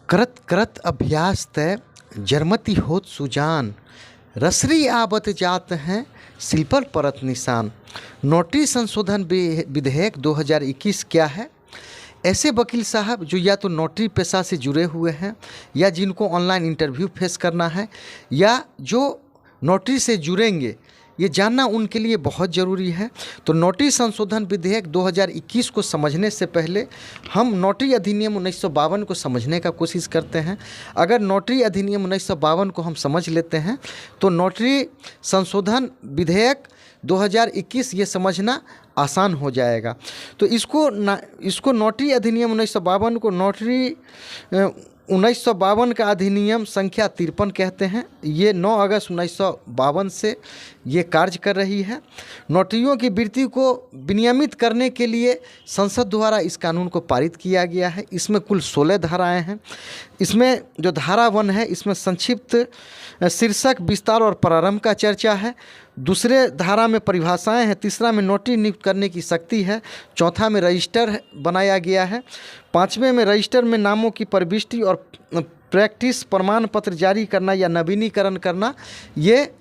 करत करत अभ्यास तय जरमति होत सुजान, रसरी आवत जात हैं सिल पर परत निशान। नोटरी संशोधन विधेयक 2021 क्या है? ऐसे वकील साहब जो या तो नोटरी पेशा से जुड़े हुए हैं या जिनको ऑनलाइन इंटरव्यू फेस करना है या जो नोटरी से जुड़ेंगे, ये जानना उनके लिए बहुत ज़रूरी है। तो नोटरी संशोधन विधेयक 2021 को समझने से पहले हम नोटरी अधिनियम 1952 को समझने का कोशिश करते हैं। अगर नोटरी अधिनियम 1952 को हम समझ लेते हैं तो नोटरी संशोधन विधेयक 2021 ये समझना आसान हो जाएगा। तो इसको नोटरी अधिनियम 1952 को नोटरी 1952 का अधिनियम संख्या 53 कहते हैं। ये 9 अगस्त 1952 से ये कार्य कर रही है। नोटरियों की वृत्ति को विनियमित करने के लिए संसद द्वारा इस कानून को पारित किया गया है। इसमें कुल 16 धाराएं हैं। इसमें जो धारा 1 है, इसमें संक्षिप्त शीर्षक, विस्तार और प्रारंभ का चर्चा है। दूसरे धारा में परिभाषाएं हैं। तीसरा में नोटरी नियुक्त करने की शक्ति है। चौथा में रजिस्टर बनाया गया है। पाँचवें में रजिस्टर में नामों की प्रविष्टि और प्रैक्टिस प्रमाण पत्र जारी करना या नवीनीकरण करना, ये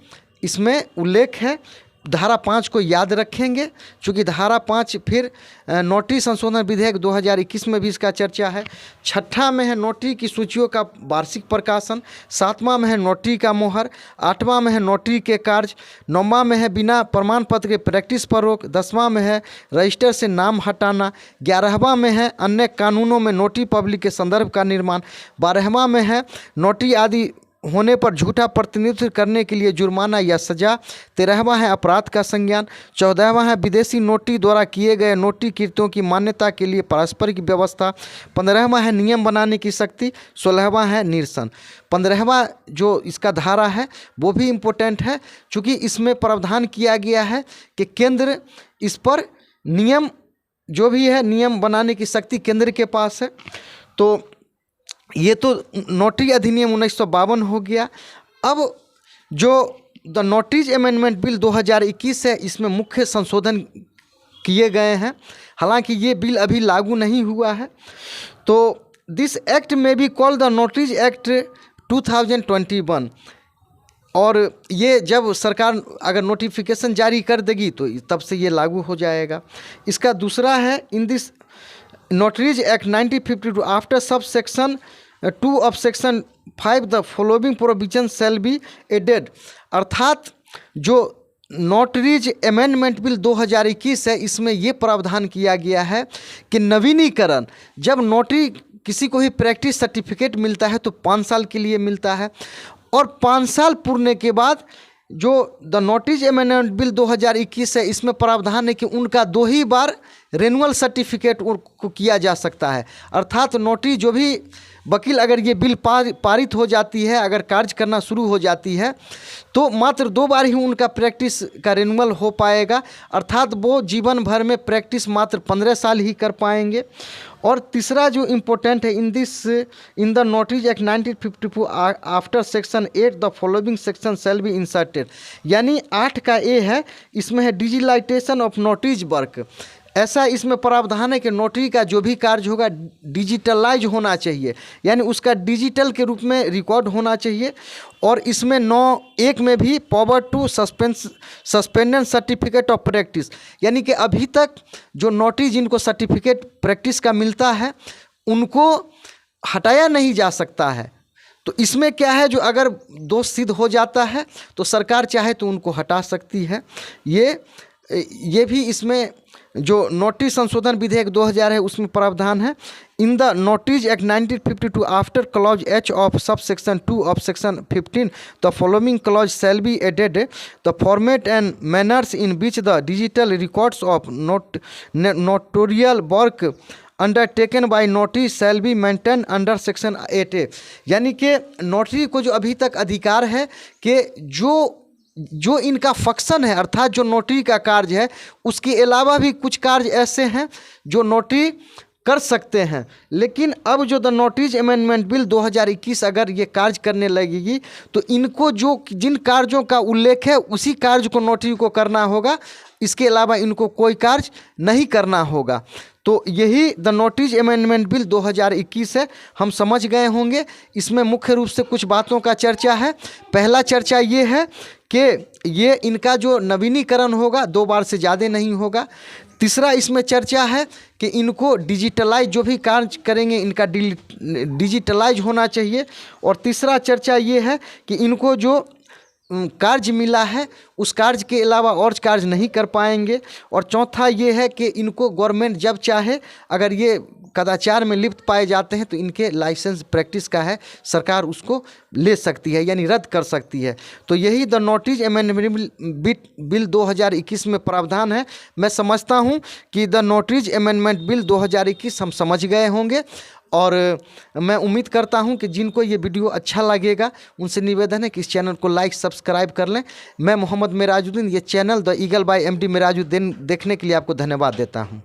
इसमें उल्लेख है। धारा 5 को याद रखेंगे क्योंकि धारा 5 फिर नोटरी संशोधन विधेयक 2021 में भी इसका चर्चा है। छठा में है नोटरी की सूचियों का वार्षिक प्रकाशन। सातवां में है नोटरी का मोहर। आठवां में है नोटरी के कार्य। नौवां में है बिना प्रमाण पत्र के प्रैक्टिस पर रोक। 10वां में है रजिस्टर से नाम हटाना। 11वां में है अन्य कानूनों में नोटरी पब्लिक के संदर्भ का निर्माण। 12वां में है नोटरी आदि होने पर झूठा प्रतिनिधित्व करने के लिए जुर्माना या सजा। 13वां है अपराध का संज्ञान। 14वां है विदेशी नोटरी द्वारा किए गए नोटरी कृत्यों की मान्यता के लिए पारस्परिक व्यवस्था। 15वां है नियम बनाने की शक्ति। 16वां है निरसन। 15वां जो इसका धारा है वो भी इम्पोर्टेंट है क्योंकि इसमें प्रावधान किया गया है कि केंद्र इस पर नियम जो भी है, नियम बनाने की शक्ति केंद्र के पास है। तो ये तो नोटरी अधिनियम 1952 हो गया। अब जो द नोटरीज अमेंडमेंट बिल 2021 है, इसमें मुख्य संशोधन किए गए हैं। हालांकि ये बिल अभी लागू नहीं हुआ है। तो दिस एक्ट में be called the Notaries act 2021। और ये जब सरकार अगर नोटिफिकेशन जारी कर देगी तो तब से ये लागू हो जाएगा। इसका दूसरा है in this Notaries Act 1952 after sub section 2 of section 5 the following provision shall be added. अर्थात जो नोटरीज अमेंडमेंट बिल 2021 है, इसमें ये प्रावधान किया गया है कि नवीनीकरण, जब नोटरी किसी को भी प्रैक्टिस सर्टिफिकेट मिलता है तो 5 साल के लिए मिलता है और 5 साल पूरने के बाद जो द नोटरीज अमेंडमेंट बिल 2021 है, इसमें प्रावधान है कि उनका 2 ही बार रेनुअल सर्टिफिकेट को किया जा सकता है। अर्थात नोटरी जो भी वकील अगर ये बिल पारित हो जाती है, अगर कार्य करना शुरू हो जाती है तो मात्र 2 बार ही उनका प्रैक्टिस का रेनुअल हो पाएगा। अर्थात वो जीवन भर में प्रैक्टिस मात्र 15 साल ही कर पाएंगे। और तीसरा जो इम्पोर्टेंट है in the Notaries Act 1954 after section 8 the following section shall be inserted. यानी 8 का ए है, इसमें है डिजिटलाइजेशन ऑफ नोटरीज वर्क। ऐसा इसमें प्रावधान है कि नोटरी का जो भी कार्य होगा डिजिटलाइज होना चाहिए, यानी उसका डिजिटल के रूप में रिकॉर्ड होना चाहिए। और इसमें 9(1) में भी power to suspended certificate of practice, यानी कि अभी तक जो नोटरी जिनको सर्टिफिकेट प्रैक्टिस का मिलता है उनको हटाया नहीं जा सकता है। तो इसमें क्या है, जो अगर दोष सिद्ध हो जाता है तो सरकार चाहे तो उनको हटा सकती है। ये भी इसमें जो नोटरी संशोधन विधेयक 2000 है उसमें प्रावधान है। In the Notaries Act 1952 after clause H of sub section 2 of section 15 the following clause shall be added the format and manners in which the digital records of notarial work undertaken by notary shall be maintain under section 8A। यानी कि notary को जो अभी तक अधिकार है कि जो इनका फंक्शन है, अर्थात जो नोटरी का कार्य है, उसके अलावा भी कुछ कार्य ऐसे हैं जो नोटरी कर सकते हैं। लेकिन अब जो द नोटरीज अमेंडमेंट बिल 2021 अगर ये कार्य करने लगेगी तो इनको जो जिन कार्यों का उल्लेख है उसी कार्य को नोटरी को करना होगा, इसके अलावा इनको कोई कार्य नहीं करना होगा। तो यही द नोटिस अमेंडमेंट बिल 2021 है, हम समझ गए होंगे। इसमें मुख्य रूप से कुछ बातों का चर्चा है। पहला चर्चा ये है कि ये इनका जो नवीनीकरण होगा 2 बार से ज़्यादा नहीं होगा। तीसरा इसमें चर्चा है कि इनको डिजिटलाइज, जो भी कार्य करेंगे इनका डिजिटलाइज होना चाहिए। और तीसरा चर्चा ये है कि इनको जो कार्य मिला है उस कार्य के अलावा और कार्य नहीं कर पाएंगे। और चौथा ये है कि इनको गवर्नमेंट जब चाहे, अगर ये कदाचार में लिप्त पाए जाते हैं तो इनके लाइसेंस प्रैक्टिस का है, सरकार उसको ले सकती है, यानी रद्द कर सकती है। तो यही द नोटिस अमेंडमेंट बिल 2021 में प्रावधान है। मैं समझता हूँ कि द नोटिस अमेंडमेंट बिल 2021 हम समझ गए होंगे। और मैं उम्मीद करता हूं कि जिनको ये वीडियो अच्छा लगेगा उनसे निवेदन है कि इस चैनल को लाइक सब्सक्राइब कर लें। मैं मोहम्मद मेराजुद्दीन, ये channel the Eagle by MD Merajuddin देखने के लिए आपको धन्यवाद देता हूं।